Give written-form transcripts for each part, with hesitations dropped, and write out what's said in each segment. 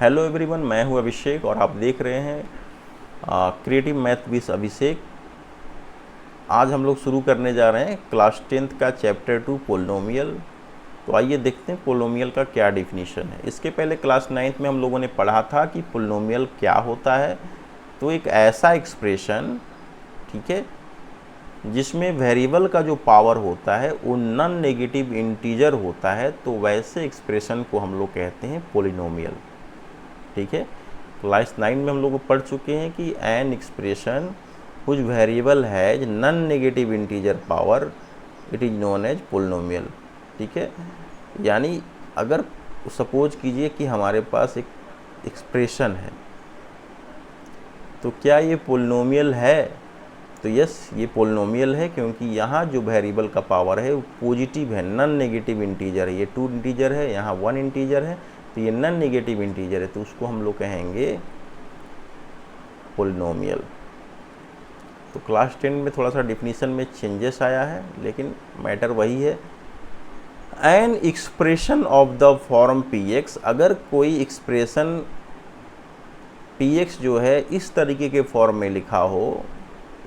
Hello everyone, मैं हूं अभिषेक और आप देख रहे हैं क्रिएटिव मैथ विद अभिषेक। आज हम लोग शुरू करने जा रहे हैं क्लास 10th का चैप्टर 2 पोलिनोमियल। तो आइए देखते हैं पोलिनोमियल का क्या डिफिनीशन है। इसके पहले क्लास 9th में हम लोगों ने पढ़ा था कि पोलिनोमियल क्या होता है। तो एक ऐसा एक्सप्रेशन, ठीक है, जिसमें वेरिएबल का जो पावर होता है वो नॉन नेगेटिव इंटीजर होता है, तो वैसे एक्सप्रेशन को हम लोग कहते हैं पोलिनोमियल। ठीक है, क्लास 9 में हम लोग पढ़ चुके हैं कि एन एक्सप्रेशन कुछ वेरिएबल है non negative integer power, it is known as polynomial. ठीक है, यानी अगर सपोज कीजिए कि हमारे पास एक एक्सप्रेशन है, तो क्या ये पोलिनोमियल है? तो यस, ये पोलिनोमियल है, क्योंकि यहाँ जो वेरिएबल का पावर है वो पॉजिटिव है, नॉन नेगेटिव इंटीजर है। ये 2 इंटीजर है, यहाँ 1 इंटीजर है, तो ये नॉन नेगेटिव इंटीजर है, तो उसको हम लोग कहेंगे पोलिनोमियल। तो क्लास 10 में थोड़ा सा डिफिनीशन में चेंजेस आया है, लेकिन मैटर वही है। An expression of the form px, अगर कोई एक्सप्रेशन px जो है इस तरीके के फॉर्म में लिखा हो,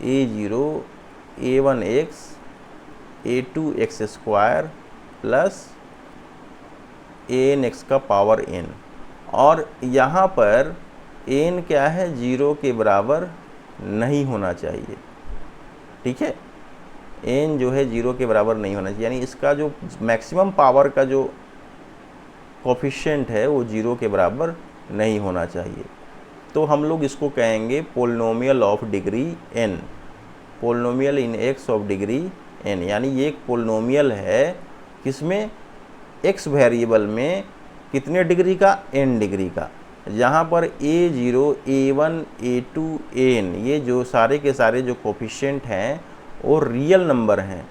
a0 a1x a2x square plus an x का पावर n, और यहाँ पर n क्या है, 0 के बराबर नहीं होना चाहिए। ठीक है, n जो है 0 के बराबर नहीं होना चाहिए, यानी इसका जो मैक्सिमम पावर का जो कोफिशिएंट है वो 0 के बराबर नहीं होना चाहिए। तो हम लोग इसको कहेंगे polynomial of degree n, polynomial in x of degree n, यानी ये एक पोलिनोमियल है किसमें, x वेरिएबल में कितने डिग्री का, n डिग्री का। जहाँ पर a0 a1 a2 an, ये जो सारे के सारे जो कोफिशिएंट हैं वो रियल नंबर हैं,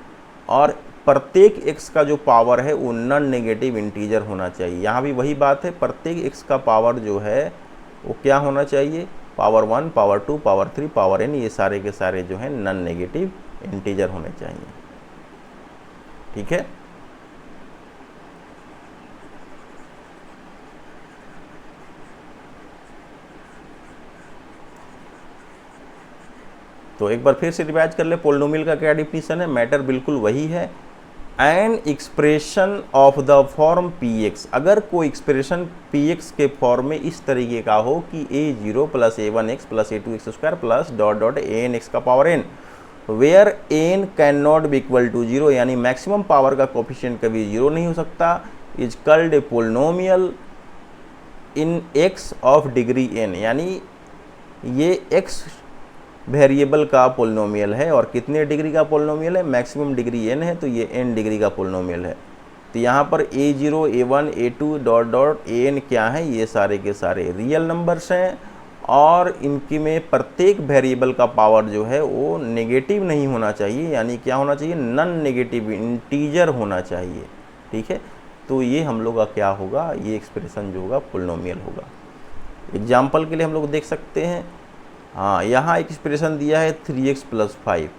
और प्रत्येक x का जो पावर है वो नॉन नेगेटिव इंटीजर होना चाहिए। यहाँ भी वही बात है, प्रत्येक x का पावर जो है वो क्या होना चाहिए, power 1 power 2 power 3 power n, ये सारे के सारे जो हैं नॉन नेगेटिव इंटीजर होने चाहिए। ठीक है, तो एक बार फिर से रिवाइज कर ले, पोलिनोमियल का क्या डिफिनीशन है। मैटर बिल्कुल वही है, an expression of the form px, अगर कोई एक्सप्रेशन px के फॉर्म में इस तरीके का हो कि a0 plus a1x plus a2x square plus dot dot an x का power n, where n cannot be equal to 0, यानी मैक्सिमम पावर का कोफिशिएंट कभी 0 नहीं हो सकता, is called a polynomial in x of degree n, यानी ये x variable का पोलिनोमियल है, और कितने डिग्री का पोलिनोमियल है, मैक्सिमम डिग्री n है, तो ये n डिग्री का पोलिनोमियल है। तो यहाँ पर a0 a1 a2 dot dot an क्या है, ये सारे के सारे रियल नंबर्स हैं, और इनकी में प्रत्येक वेरिएबल का पावर जो है वो नेगेटिव नहीं होना चाहिए, यानी क्या होना चाहिए, नॉन नेगेटिव इंटीजर होना चाहिए। ठीक है, तो ये हम लोग का क्या होगा, ये एक्सप्रेशन जो होगा पोलिनोमियल होगा। एग्जाम्पल के लिए हम लोग देख सकते हैं, हाँ, यहाँ एक्सप्रेशन दिया है 3x प्लस 5,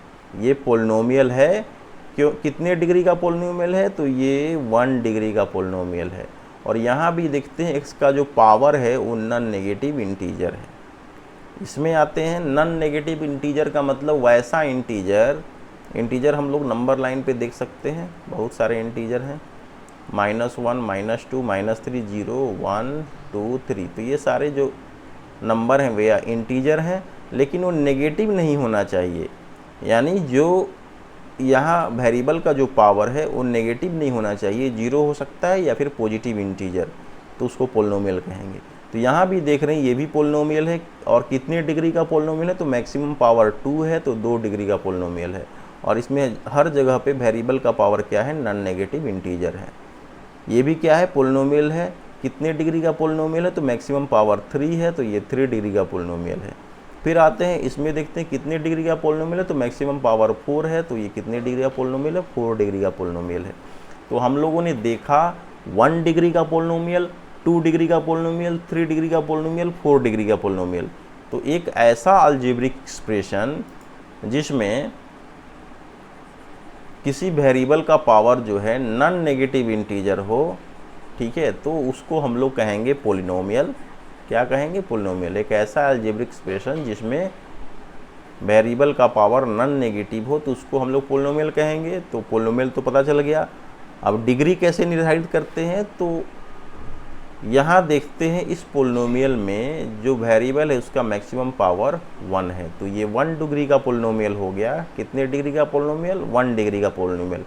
ये पोलिनोमियल है। क्यों, कितने डिग्री का पोलिनोमियल है, तो ये 1 डिग्री का पोलिनोमियल है। और यहाँ भी देखते हैं x का जो पावर है वो नॉन नेगेटिव इंटीजर है। इसमें आते हैं नॉन नेगेटिव इंटीजर का मतलब वैसा इंटीजर हम लोग नंबर लाइन पे देख सकते हैं, बहुत सारे इंटीजर हैं, -1 -2 -3 0 1 2 3, तो ये सारे जो नंबर हैं वे इंटीजर हैं, लेकिन वो नेगेटिव नहीं होना चाहिए, यानी जो यहाँ वेरिएबल का जो पावर है वो नेगेटिव नहीं होना चाहिए, 0 हो सकता है या फिर पॉजिटिव इंटीजर, तो उसको पोलिनोमियल कहेंगे। तो यहाँ भी देख रहे हैं ये भी पोलिनोमियल है, और कितने डिग्री का पोलिनोमियल है, तो मैक्सिमम पावर 2 है, तो 2 डिग्री का पोलिनोमियल है, और इसमें हर जगह पे वेरिएबल का पावर क्या है, नॉन नेगेटिव इंटीजर है। ये भी क्या है, पोलिनोमियल है, कितने डिग्री का पोलिनोमियल है, तो मैक्सिमम पावर 3 है, तो ये 3 डिग्री का पोलिनोमियल है। फिर आते हैं इसमें देखते हैं कितने डिग्री का पोलिनोमियल है, तो मैक्सिमम पावर 4 है, तो ये कितने डिग्री का पोलिनोमियल है, 4 डिग्री का पोलिनोमियल है। तो हम लोगों ने देखा 1 डिग्री का पोलिनोमियल, 2 डिग्री का पोलिनोमियल, 3 डिग्री का पोलिनोमियल, 4 डिग्री का पोलिनोमियल। तो एक ऐसा अलजेब्रिक एक्सप्रेशन जिसमें किसी वेरिएबल का पावर जो है नॉन नेगेटिव इंटीजर हो, ठीक है, तो उसको हम लोग कहेंगे पोलिनोमियल। क्या कहेंगे? पोलिनोमियल। एक ऐसा अलजेब्रिक एक्सप्रेशन जिसमें वेरिएबल का पावर नॉन नेगेटिव हो तो उसको हम लोग पोलिनोमियल कहेंगे। तो पोलिनोमियल तो पता चल गया। अब डिग्री कैसे निर्धारित करते हैं, तो यहाँ देखते हैं इस पोलिनोमियल में जो वेरिएबल है उसका मैक्सिमम पावर 1 है, तो ये 1 डिग्री का पोलिनोमियल हो गया। कितने डिग्री का पोलिनोमियल? 1 डिग्री का पोलिनोमियल।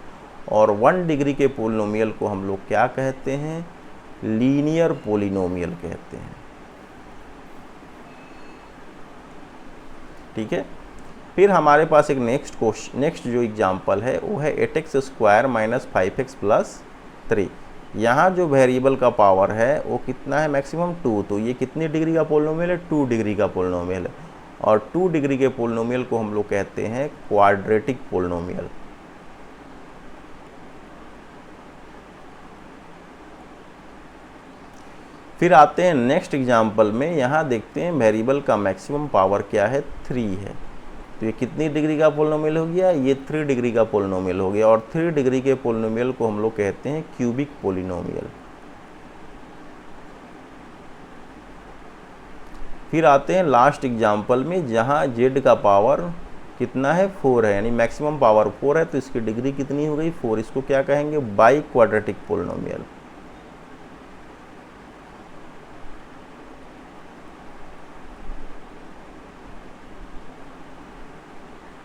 और 1 डिग्री के पोलिनोमियल को हम लोग क्या कहते हैं? लीनियर पोलिनोमियल कहते हैं। ठीक है। फिर हमारे पास एक नेक्स्ट जो एग्जांपल है वो है 8x² - 5x + 3। यहाँ जो वेरिएबल का पावर है वो कितना है? मैक्सिमम 2। तो ये कितनी डिग्री का पोलिनोमियल है? 2 डिग्री का पोलिनोमियल है। और 2 डिग्री के पोलिनोमियल को हम लोग कहते हैं क्वाड्रेटिक पोलिनोमियल। फिर आते हैं नेक्स्ट एग्जांपल में। यहाँ देखते हैं वेरिएबल का मैक्सिमम पावर क्या है? 3 है। तो ये कितनी डिग्री का पोलिनोमियल हो गया? ये 3 डिग्री का पोलिनोमियल हो गया। और 3 डिग्री के पोलिनोमियल को हम लोग कहते हैं क्यूबिक पोलिनोमियल। फिर आते हैं लास्ट एग्जांपल में, जहाँ z का पावर कितना है? 4 है, यानी मैक्सिमम पावर 4 है, तो इसकी डिग्री कितनी हो गई? 4। इसको क्या कहेंगे? By quadratic polynomial.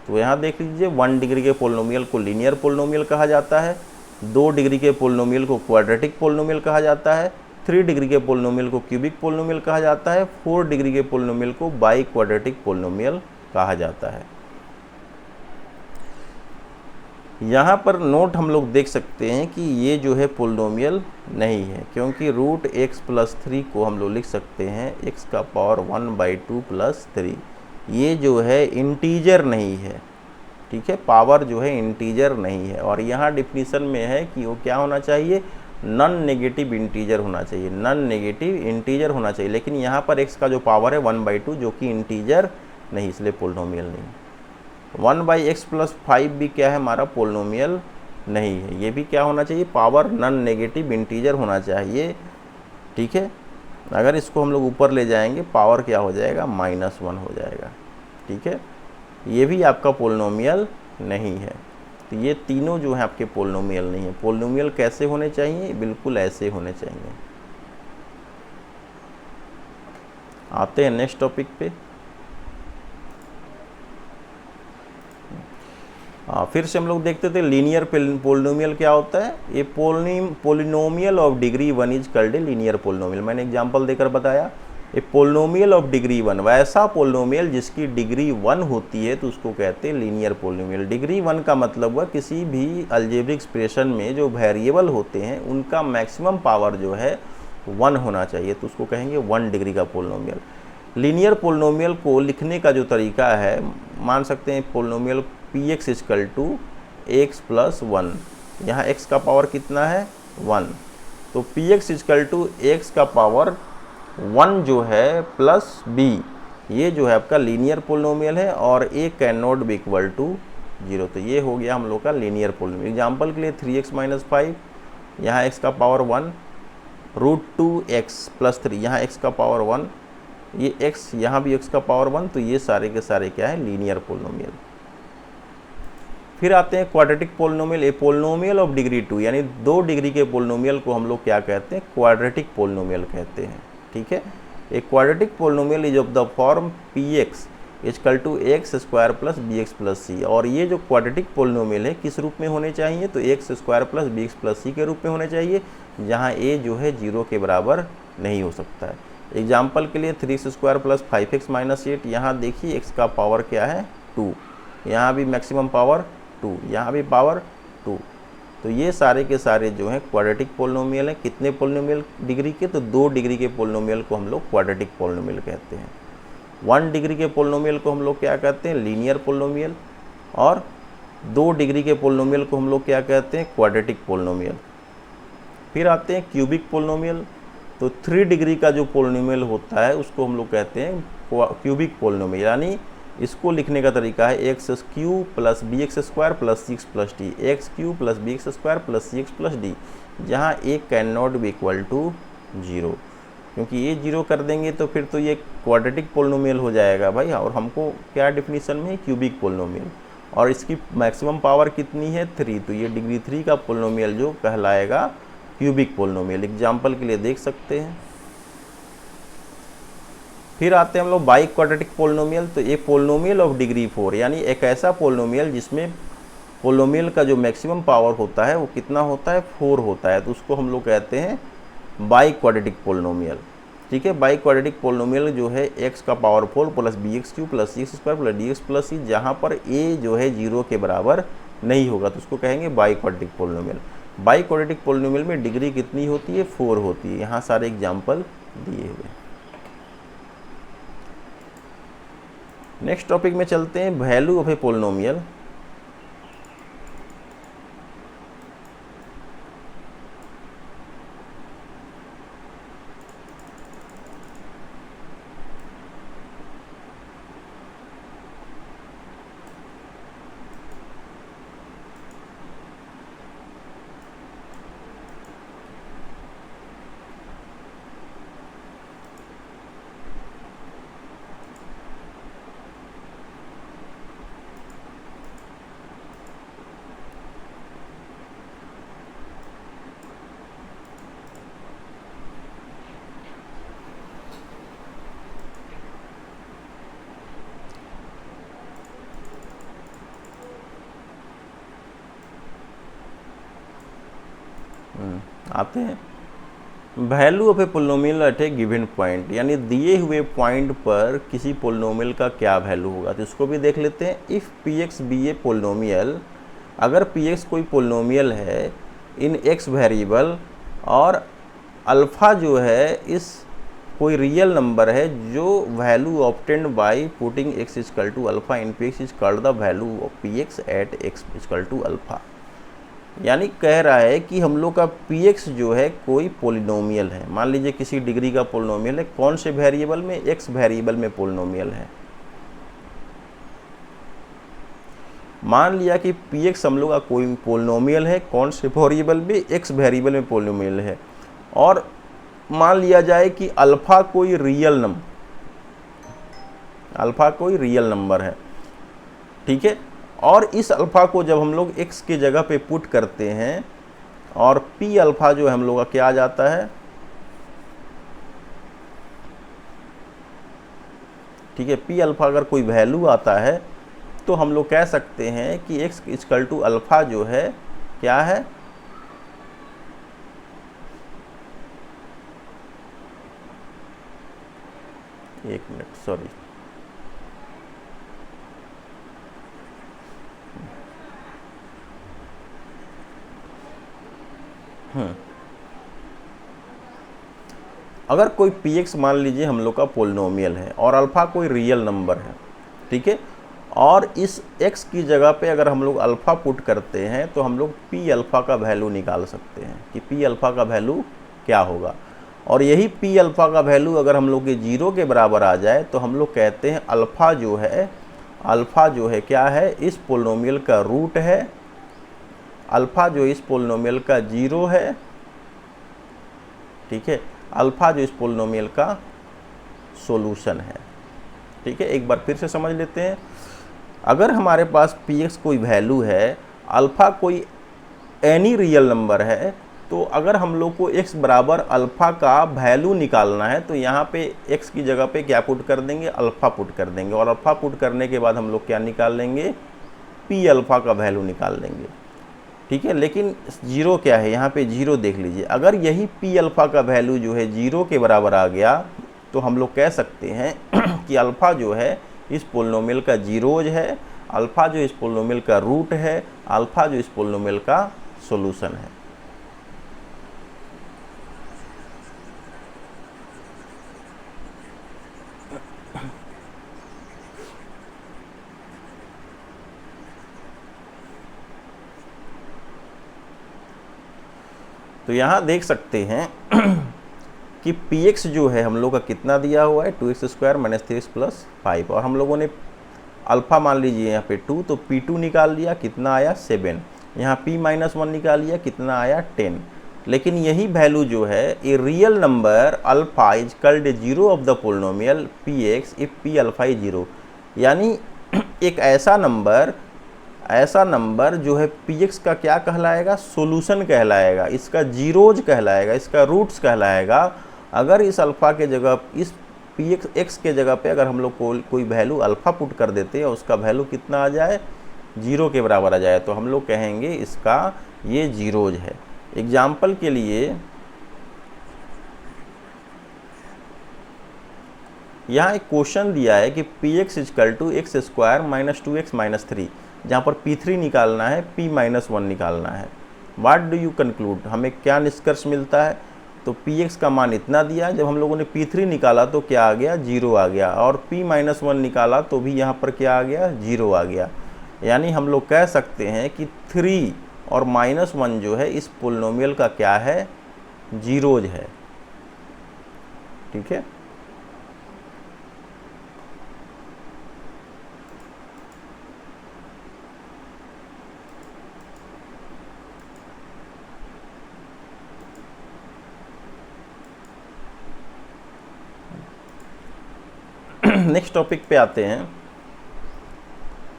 तो यहाँ देख लीजिए, 1 डिग्री के पोलिनोमियल को लीनियर पोलिनोमियल कहा जाता है, 2 डिग्री के पोलिनोमियल को क्वाड्रेटिक पोलिनोमियल कहा जाता है, 3 डिग्री के पोलिनोमियल को क्यूबिक पोलिनोमियल कहा जाता है, 4 डिग्री के पोलिनोमियल को बाई क्वाड्रेटिक पोलिनोमियल कहा जाता है। यहाँ पर नोट हम लोग देख सकते हैं कि ये जो है पोलिनोमियल नहीं है, क्योंकि √x+3 को हम लोग लिख सकते हैं x⁻² + 3। ये जो है इंटीजर नहीं है। ठीक है, पावर जो है इंटीजर नहीं है। और यहाँ डिफिनीशन में है कि वो क्या होना चाहिए? नॉन नेगेटिव इंटीजर होना चाहिए, नॉन नेगेटिव इंटीजर होना चाहिए। लेकिन यहाँ पर x का जो पावर है 1/2 जो कि इंटीजर नहीं, इसलिए पोलिनोमियल नहीं। 1/x+5 भी क्या है? हमारा पोलिनोमियल नहीं है। ये भी क्या होना चाहिए? पावर नॉन नेगेटिव इंटीजर होना चाहिए। ठीक है, अगर इसको हम लोग ऊपर ले जाएंगे पावर क्या हो जाएगा? -1 हो जाएगा। ठीक है, ये भी आपका पोलिनोमियल नहीं है। तो ये तीनों जो है आपके पोलिनोमियल नहीं है। पोलिनोमियल कैसे होने चाहिए? बिल्कुल ऐसे होने चाहिए। आते हैं नेक्स्ट टॉपिक पे। फिर से हम लोग देखते थे लीनियर पोलिनोमियल क्या होता है। ये polynomial of degree 1 is called a linear polynomial. मैंने एग्जांपल देकर बताया। ए पोलिनोमियल ऑफ डिग्री 1, वैसा पोलिनोमियल जिसकी डिग्री 1 होती है तो उसको कहते हैं लीनियर पोलिनोमियल। डिग्री 1 का मतलब हुआ किसी भी अलजेब्रिक एक्सप्रेशन में जो वेरिएबल होते हैं उनका मैक्सिमम पावर जो है 1 होना चाहिए, तो उसको कहेंगे 1 डिग्री का पोलिनोमियल। लीनियर पोलिनोमियल को लिखने का जो तरीका है, मान सकते हैं पोलिनोमियल px = x + 1। यहाँ x का पावर कितना है? 1। तो px = x का पावर 1 जो है प्लस b, ये जो है आपका लीनियर पोलिनोमियल है। और a cannot be equal to 0। तो ये हो गया हम लोग का लीनियर पोलिनोमियल। एग्जाम्पल के लिए 3x - 5, यहाँ x का पावर 1, √2x + 3, यहाँ x का पावर 1, ये x, यहाँ भी x का पावर 1। तो ये सारे के सारे क्या है? Linear polynomial. फिर आते हैं quadratic polynomial. A polynomial of degree 2, यानी 2 डिग्री के पोलिनोमियल को हम लोग क्या कहते हैं? क्वाड्रेटिक पोलिनोमियल कहते हैं। ठीक है, a quadratic polynomial is of the form px = x² + bx + c। और ये जो क्वाड्रेटिक पोलिनोमियल है किस रूप में होने चाहिए? तो x² + bx + c के रूप में होने चाहिए, जहाँ a जो है 0 के बराबर नहीं हो सकता है। एग्जाम्पल के लिए 3x² + 5x - 8, यहाँ देखिए x का पावर क्या है? 2, यहाँ भी मैक्सिमम पावर 2, यहाँ भी पावर 2। तो ये सारे के सारे जो हैं क्वाड्रेटिक पोलिनोमियल हैं। कितने पोलिनोमियल डिग्री के? तो 2 डिग्री के पोलिनोमियल को हम लोग क्वाड्रेटिक पोलिनोमियल कहते हैं। 1 डिग्री के पोलिनोमियल को हम लोग क्या कहते हैं? Linear polynomial. और 2 डिग्री के पोलिनोमियल को हम लोग क्या कहते हैं? Quadratic polynomial. फिर आते हैं क्यूबिक पोलिनोमियल। तो 3 डिग्री का जो पोलिनोमियल होता है उसको हम लोग कहते हैं क्यूबिक पोलिनोमियल। यानी इसको लिखने का तरीका है x³ + bx² + cx + d, x³ + bx² + cx + d, जहाँ a cannot be equal to 0। क्योंकि ये 0 कर देंगे तो फिर तो ये क्वाड्रेटिक पोलिनोमियल हो जाएगा भाई, और हमको क्या डेफिनेशन में क्यूबिक पोलिनोमियल, और इसकी मैक्सिमम पावर कितनी है 3, तो ये डिग्री 3 का पोलिनोमियल जो कहलाएगा क्यूबिक पोलिनोमियल। एग्जाम्पल के लिए देख सकते हैं। फिर आते हैं हम लोग बाई क्वाड्रेटिक पोलिनोमियल। तो ये पोलिनोमियल ऑफ डिग्री 4, यानी एक ऐसा पोलिनोमियल जिसमें पोलिनोमियल का जो मैक्सिमम पावर होता है वो कितना होता है 4 होता है, तो उसको हम लोग कहते हैं बाई क्वाड्रेटिक पोलिनोमियल। ठीक है, बाई क्वाड्रेटिक पोलिनोमियल जो है x का power 4 plus bx³ plus c² plus dx plus c, जहाँ पर a जो है 0 के बराबर नहीं होगा तो उसको कहेंगे by quadratic polynomial. By quadratic polynomial में डिग्री कितनी होती है 4 होती है। यहाँ सारे एग्जाम्पल दिए हुए। नेक्स्ट टॉपिक में चलते हैं, वैल्यू ऑफ ए पोलिनोमियल। आते हैं, value of a polynomial at a given point, यानी दिए हुए पॉइंट पर किसी पोलिनोमियल का क्या वैल्यू होगा, तो इसको भी देख लेते हैं। If P X be a polynomial, अगर पी एक्स कोई पोलिनोमियल है इन एक्स वेरिएबल और अल्फ़ा जो है इस कोई रियल नंबर है, जो value obtained by putting X equal to alpha in P X is called the value of P X at X equal to alpha. यानी कह रहा है कि हम लोग का पी एक्स जो है कोई पोलिनोमियल है, मान लीजिए किसी डिग्री का पोलिनोमियल है, कौन से वेरिएबल में, एक्स वेरिएबल में पोलिनोमियल है। मान लिया कि पी एक्स हम लोग का कोई पोलिनोमियल है, कौन से वेरिएबल में, एक्स वेरिएबल में पोलिनोमियल है, और मान लिया जाए कि अल्फ़ा कोई रियल नंबर है। ठीक है, और इस अल्फ़ा को जब हम लोग x के जगह पे पुट करते हैं और p अल्फ़ा जो है हम लोग का क्या आ जाता है, ठीक है, p अल्फ़ा अगर कोई वैल्यू आता है तो हम लोग कह सकते हैं कि x इक्वल टू अल्फ़ा जो है क्या है, एक मिनट सॉरी, अगर कोई पी एक्स मान लीजिए हम लोग का पोलिनोमियल है और अल्फ़ा कोई रियल नंबर है, ठीक है, और इस x की जगह पे अगर हम लोग अल्फ़ा पुट करते हैं तो हम लोग p अल्फ़ा का वैल्यू निकाल सकते हैं कि p अल्फ़ा का वैल्यू क्या होगा। और यही p अल्फ़ा का वैल्यू अगर हम लोग के 0 के बराबर आ जाए तो हम लोग कहते हैं अल्फ़ा जो है क्या है, इस पोलिनोमियल का रूट है, अल्फ़ा जो इस पोलिनोमियल का 0 है। ठीक है, अल्फ़ा जो इस पोलिनोमियल का सॉल्यूशन है। ठीक है, एक बार फिर से समझ लेते हैं। अगर हमारे पास पी एक्स कोई वैल्यू है, अल्फ़ा कोई एनी रियल नंबर है, तो अगर हम लोग को x बराबर अल्फ़ा का वैल्यू निकालना है तो यहाँ पे x की जगह पे क्या पुट कर देंगे, अल्फ़ा पुट कर देंगे, और अल्फ़ा पुट करने के बाद हम लोग क्या निकाल लेंगे, p अल्फ़ा का वैल्यू निकाल लेंगे। ठीक है, लेकिन 0 क्या है, यहाँ पे 0 देख लीजिए। अगर यही p अल्फ़ा का वैल्यू जो है 0 के बराबर आ गया तो हम लोग कह सकते हैं कि अल्फ़ा जो है इस पोलिनोमियल का जीरोज है, अल्फ़ा जो इस पोलिनोमियल का रूट है, अल्फ़ा जो इस पोलिनोमियल का सॉल्यूशन है। तो यहाँ देख सकते हैं कि px जो है हम लोग का कितना दिया हुआ है, 2x square minus 3x plus 5, और हम लोगों ने अल्फ़ा मान लीजिए यहाँ पे 2, तो p2 निकाल लिया, कितना आया 7, यहाँ p-1 निकाल लिया, कितना आया 10। लेकिन यही वैल्यू जो है a real number alpha is called zero of the polynomial p x if P alpha is zero. यानी एक ऐसा नंबर जो है पी एक्स का क्या कहलाएगा, सोल्यूशन कहलाएगा, इसका जीरोज कहलाएगा, इसका रूट्स कहलाएगा। अगर इस अल्फ़ा के जगह, इस पी एक्स के जगह पे अगर हम लोग कोई वैल्यू अल्फ़ा पुट कर देते हैं, उसका वैल्यू कितना आ जाए, जीरो के बराबर आ जाए, तो हम लोग कहेंगे इसका ये जीरोज है। एग्जाम्पल के लिए यहाँ एक क्वेश्चन दिया है कि P x is equal to x square minus 2x minus 3, जहाँ पर p3 निकालना है, p माइनस 1 निकालना है। व्हाट डू यू कंक्लूड, हमें क्या निष्कर्ष मिलता है? तो px का मान इतना दिया, जब हम लोगों ने p3 निकाला तो क्या आ गया, जीरो आ गया, और p माइनस 1 निकाला तो भी यहाँ पर क्या आ गया, जीरो आ गया। यानी हम लोग कह सकते हैं कि 3 और माइनस 1 जो है इस पोलिनोमियल का क्या है, जीरोज है। ठीक है, नेक्स्ट टॉपिक पे आते हैं,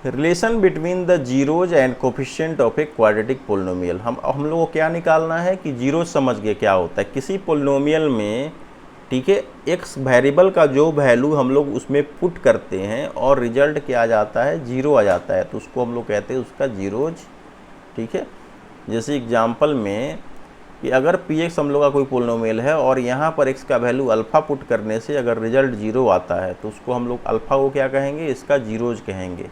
relation between the zeros and coefficient of a quadratic polynomial. हम लोगों को क्या निकालना है कि जीरोज समझ गए क्या होता है किसी पोलिनोमियल में। ठीक है, एक्स वेरिएबल का जो वैल्यू हम लोग उसमें पुट करते हैं और रिजल्ट क्या आ जाता है, जीरो आ जाता है, तो उसको हम लोग कहते हैं उसका जीरोज। ठीक है, जैसे एग्जाम्पल में कि अगर पी एक्स हम लोग का कोई पोलिनोमियल है और यहाँ पर एक्स का वैल्यू अल्फ़ा पुट करने से अगर रिजल्ट जीरो आता है, तो उसको हम लोग अल्फ़ा को क्या कहेंगे, इसका जीरोज कहेंगे।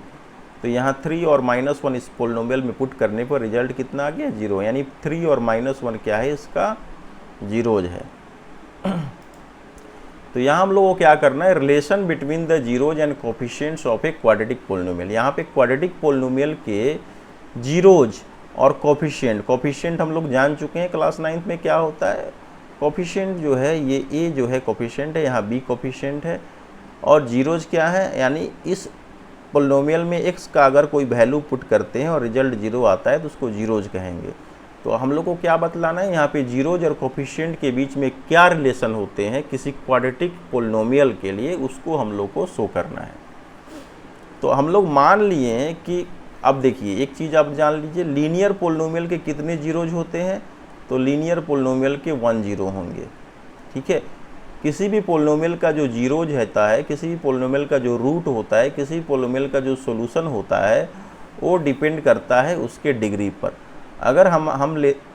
तो यहाँ 3 और माइनस 1 इस पोलिनोमियल में पुट करने पर रिजल्ट कितना आ गया, जीरो। यानी 3 और माइनस 1 क्या है, इसका जीरोज है। तो यहाँ हम लोगों को क्या करना है, relation between the zeros and coefficients of a quadratic polynomial. यहाँ पे क्वाड्रेटिक पोलिनोमियल के जीरोज और कोफिशिएंट हम लोग जान चुके हैं क्लास 9th में क्या होता है। कोफिशिएंट जो है ये ए जो है कोफिशिएंट है, यहाँ बी कोफिशिएंट है, और जीरोज क्या है, यानी इस पोलिनोमियल में एक्स का अगर कोई वैल्यू पुट करते हैं और रिजल्ट जीरो आता है तो उसको जीरोज कहेंगे। तो हम लोग को क्या बतलाना है, यहाँ पे जीरोज और कोफिशिएंट के बीच में क्या रिलेशन होते हैं किसी क्वाड्रेटिक पोलिनोमियल के लिए, उसको हम लोग को शो करना है। तो हम लोग मान लिए कि अब देखिए एक चीज़ आप जान लीजिए, लीनियर पोलिनोमियल के कितने जीरोज होते हैं, तो लीनियर पोलिनोमियल के 1 जीरो होंगे। ठीक है, किसी भी पोलिनोमियल का जो जीरोज होता है, किसी भी पोलिनोमियल का जो रूट होता है, किसी पोलिनोमियल का जो सॉल्यूशन होता है, वो डिपेंड करता है उसके डिग्री पर। अगर हम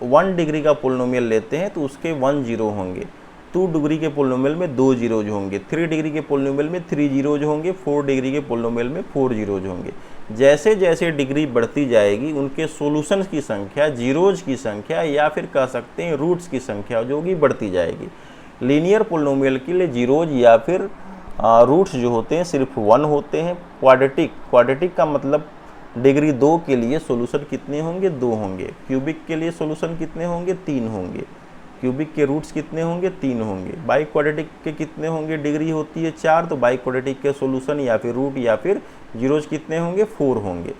1 डिग्री का पोलिनोमियल लेते हैं तो उसके 1 जीरो होंगे, 2 डिग्री के पोलिनोमियल में 2 जीरोज होंगे, 3 डिग्री के पोलिनोमियल में 3 जीरोज होंगे, 4 डिग्री के पोलिनोमियल में 4 जीरोज होंगे। जैसे जैसे डिग्री बढ़ती जाएगी उनके सॉल्यूशंस की संख्या, जीरोज की संख्या, या फिर कह सकते हैं रूट्स की संख्या जो कि बढ़ती जाएगी। लीनियर पोलिनोमियल के लिए जीरोज या फिर रूट्स जो होते हैं सिर्फ 1 होते हैं। क्वाड्रेटिक का मतलब डिग्री 2 के लिए सॉल्यूशन कितने होंगे, 2 होंगे। क्यूबिक के लिए सॉल्यूशन कितने होंगे, 3 होंगे। क्यूबिक के रूट्स कितने होंगे, 3 होंगे। बाई क्वाड्रेटिक के कितने होंगे, डिग्री होती है 4, तो बाई क्वाड्रेटिक के सॉल्यूशन या फिर रूट या फिर जीरोज कितने होंगे, 4 होंगे।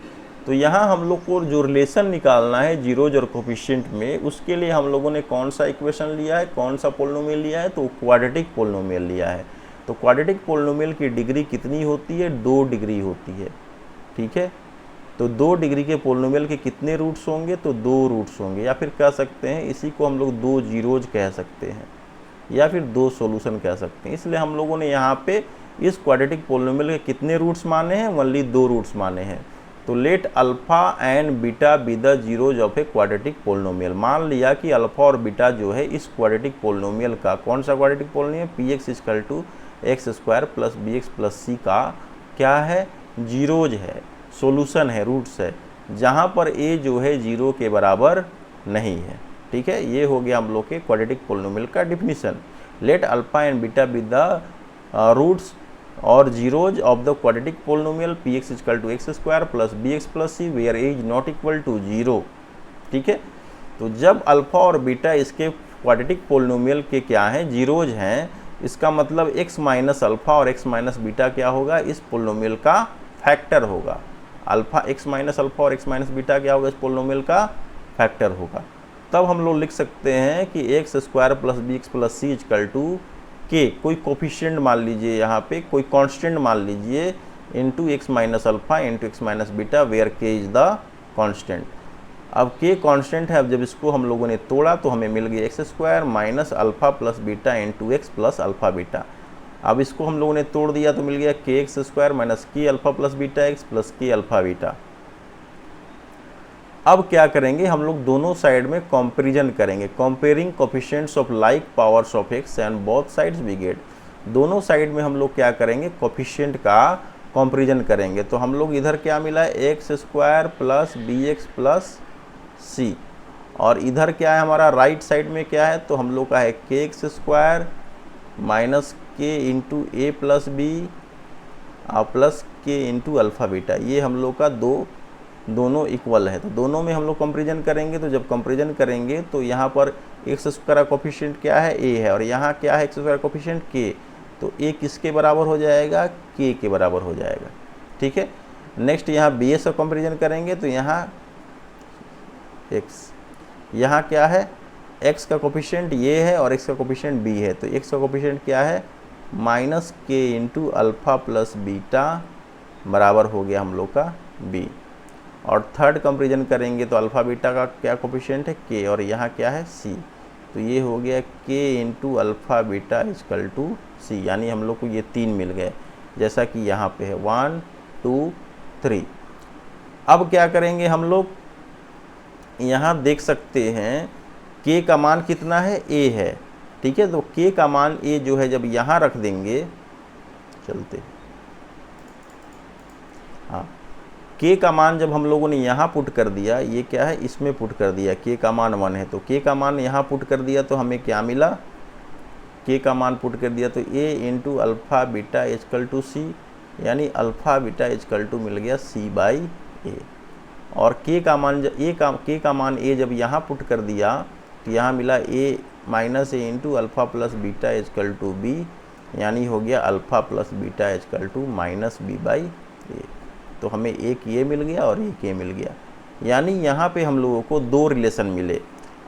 तो यहाँ हम लोग को जो रिलेशन निकालना है जीरोज और कोफिशिएंट में, उसके लिए हम लोगों ने कौन सा इक्वेशन लिया है, कौन सा पोलिनोमियल लिया है, तो क्वाड्रेटिक पोलिनोमियल लिया है। तो क्वाड्रेटिक पोलिनोमियल की डिग्री कितनी होती है, 2 डिग्री होती है। ठीक है, तो 2 डिग्री के पोलिनोमियल के कितने रूट्स होंगे, तो 2 रूट्स होंगे, या फिर कह सकते हैं इसी को हम लोग 2 जीरोज कह सकते हैं, या फिर 2 सॉल्यूशन कह सकते हैं। इसलिए हम लोगों ने यहाँ पे इस क्वाड्रेटिक पोलिनोमियल के कितने रूट्स माने हैं, ओनली 2 रूट्स माने हैं। तो late alpha and beta be the zeros of a quadratic polynomial. मान लिया कि अल्फा और बीटा जो है इस क्वाड्रेटिक पोलिनोमियल का, कौन सा quadratic polynomial, p x is equal to x square plus B x plus c का क्या है, जीरोज है, सॉल्यूशन है, रूट्स है, जहाँ पर ए जो है जीरो के बराबर नहीं है। ठीक है, ये हो गया हम लोग के क्वाड्रेटिक पोलिनोमियल का definition. Let alpha and beta be the roots और zeros of the quadratic polynomial p x is equal to x square plus B x plus c where a is not equal to zero. ठीक है, तो जब alpha और beta इसके quadratic polynomial के क्या हैं, जीरोज हैं, इसका मतलब x माइनस अल्फा और x माइनस बीटा क्या होगा, इस पोलिनोमियल का फैक्टर होगा। अल्फा x माइनस अल्फा और x माइनस बीटा क्या होगा, इस पोलिनोमियल का फैक्टर होगा। तब हम लोग लिख सकते हैं कि X square plus B x plus C is equal to K, कोई कोफिशिएंट मान लीजिए, यहाँ पे कोई कांस्टेंट मान लीजिए, into X minus alpha into X minus beta where K is the constant. अब के कांस्टेंट है, अब जब इसको हम लोगों ने तोड़ा तो हमें मिल गया x square minus alpha plus beta into x plus alpha beta. अब इसको हम लोगों ने तोड़ दिया तो मिल गया के एक्स स्क्वायर माइनस के alpha plus beta x plus के अल्फा बीटा। अब क्या करेंगे हम लोग, दोनों साइड में कंपैरिजन करेंगे, comparing coefficients of like powers of x and both sides we get. दोनों साइड में हम लोग क्या करेंगे, कोफिशिएंट का कंपैरिजन करेंगे। तो हम लोग इधर क्या मिला है, x square plus B x plus c, और इधर क्या है हमारा राइट साइड में क्या है, तो हम लोग का है के एक्स स्क्वायर माइनस के इंटू ए प्लस बी प्लस के इंटू अल्फा बीटा। ये हम लोग का दोनों इक्वल है, तो दोनों में हम लोग कंपैरिजन करेंगे। तो जब कंपैरिजन करेंगे तो यहाँ पर एक्स स्क्वायर कोफिशिएंट क्या है, ए है, और यहाँ क्या है एक्स स्क्वायर कोफिशिएंट के, तो ए किसके बराबर हो जाएगा, के के बराबर हो जाएगा। ठीक है, नेक्स्ट यहाँ बी एस का कंपेरिजन करेंगे तो यहाँ एक्स, यहाँ क्या है एक्स का कोफिशिएंट ये है और एक्स का कोफिशिएंट बी है, तो एक्स का कोफिशिएंट क्या है माइनस के इंटू अल्फा प्लस बीटा बराबर हो गया हम लोग का बी। और थर्ड कंपेरिजन करेंगे तो अल्फ़ा बीटा का क्या कोफिशिएंट है के, और यहाँ क्या है सी, तो ये हो गया के into alpha beta is equal to c, यानी हम लोग को ये 3 मिल गए, जैसा कि यहाँ पे है 1 2 3। अब क्या करेंगे हम लोग, यहाँ देख सकते हैं के का मान कितना है, ए है। ठीक है, तो के का मान ए जो है जब यहाँ रख देंगे, चलते हाँ, के का मान जब हम लोगों ने यहाँ पुट कर दिया, ये क्या है इसमें पुट कर दिया, के का मान 1 है, तो के का मान यहाँ पुट कर दिया तो हमें क्या मिला, के का मान पुट कर दिया तो a into alpha beta is equal to c, यानी अल्फ़ा बीटा इजकल टू मिल गया सी बाई ए। और के का मान के का मान ए जब यहाँ पुट कर दिया तो यहाँ मिला a minus a into alpha plus beta is equal to b, यानी हो गया alpha plus beta is equal to minus b by a. तो हमें एक ये मिल गया और एक ये मिल गया, यानी यहाँ पे हम लोगों को 2 रिलेशन मिले,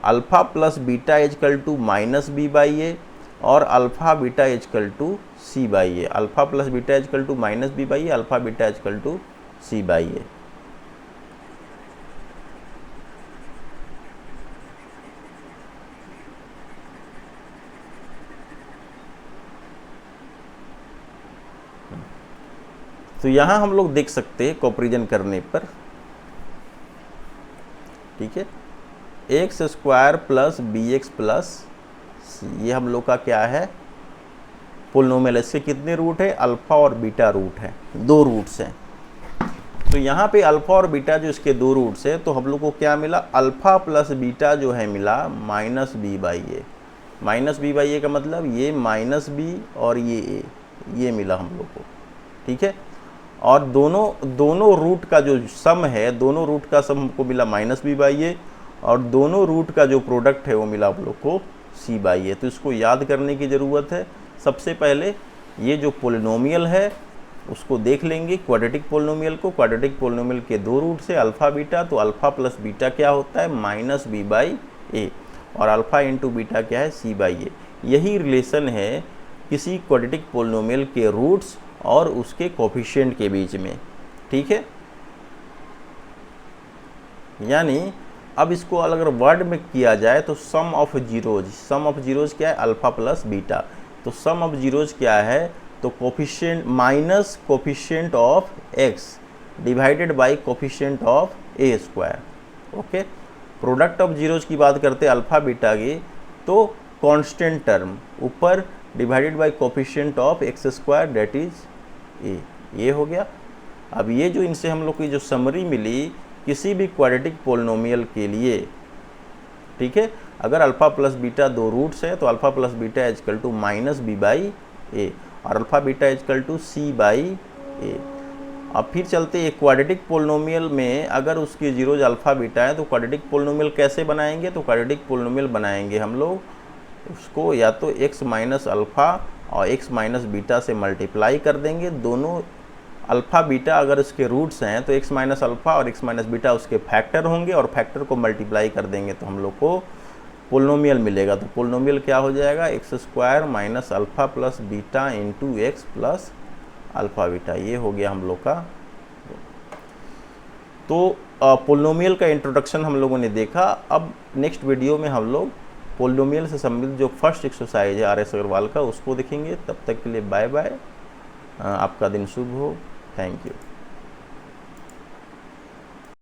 alpha plus beta is equal to minus b by a और alpha beta is equal to c by a. Alpha plus beta is equal to minus b by a, alpha beta is equal to c by a. तो यहाँ हम लोग देख सकते हैं comparison करने पर, ठीक है, x square plus B x plus c, ये हम लोग का क्या है पोलिनोमियल। इसके कितने रूट है, अल्फ़ा और बीटा रूट है, 2 रूट्स हैं। तो यहाँ पे अल्फ़ा और बीटा जो इसके 2 रूट्स है, तो हम लोग को क्या मिला, अल्फ़ा प्लस बीटा जो है मिला minus b by a. Minus b by a का मतलब ये माइनस बी और ये ए, ये मिला हम लोग को। ठीक है, और दोनों रूट का जो सम है, दोनों रूट का सम हमको मिला माइनस बी बाई ए, और दोनों रूट का जो प्रोडक्ट है वो मिला हम लोग को सी बाई ए। तो इसको याद करने की ज़रूरत है। सबसे पहले ये जो पोलिनोमियल है उसको देख लेंगे, क्वाड्रेटिक पोलिनोमियल को। क्वाड्रेटिक पोलिनोमियल के 2 रूट से अल्फ़ा बीटा, तो अल्फ़ा प्लस बीटा क्या होता है माइनस बी बाई ए, और अल्फ़ा इंटू बीटा क्या है सी बाई ए। यही रिलेशन है किसी क्वाड्रेटिक पोलिनोमियल के रूट्स और उसके कोफिशिएंट के बीच में। ठीक है, यानी अब इसको अगर वर्ड में किया जाए तो सम ऑफ जीरोज क्या है अल्फ़ा प्लस बीटा, तो सम ऑफ जीरोज क्या है, तो coefficient minus coefficient of x divided by coefficient of A square. Okay, product of zeros की बात करते हैं अल्फ़ा बीटा की, तो कांस्टेंट टर्म ऊपर divided by coefficient of x square that is a, ये हो गया। अब ये जो इनसे हम लोग की जो समरी मिली किसी भी क्वाड्रेटिक पोलिनोमियल के लिए, ठीक है, अगर अल्फ़ा प्लस बीटा 2 रूट्स है तो alpha plus beta is equal to minus b by a और alpha beta is equal to c by a. अब फिर चलते एक क्वाड्रेटिक पोलिनोमियल में अगर उसकी जीरोज अल्फ़ा बीटा है तो क्वाड्रेटिक पोलिनोमियल कैसे बनाएंगे, तो क्वाड्रेटिक पोलिनोमियल बनाएंगे हम लोग उसको या तो x माइनस अल्फ़ा और x माइनस बीटा से मल्टीप्लाई कर देंगे, दोनों अल्फ़ा बीटा अगर इसके रूट्स हैं तो x माइनस अल्फ़ा और x माइनस बीटा उसके फैक्टर होंगे, और फैक्टर को मल्टीप्लाई कर देंगे तो हम लोग को पोलिनोमियल मिलेगा। तो पोलिनोमियल क्या हो जाएगा, x square minus alpha plus beta into x plus alpha beta, ये हो गया हम लोग का। तो पोलिनोमियल का इंट्रोडक्शन हम लोगों ने देखा। अब नेक्स्ट वीडियो में हम लोग पोलिनोमियल से संबंधित जो फर्स्ट एक्सरसाइज है RS अग्रवाल का उसको देखेंगे। तब तक के लिए बाय बाय, आपका दिन शुभ हो। Thank you.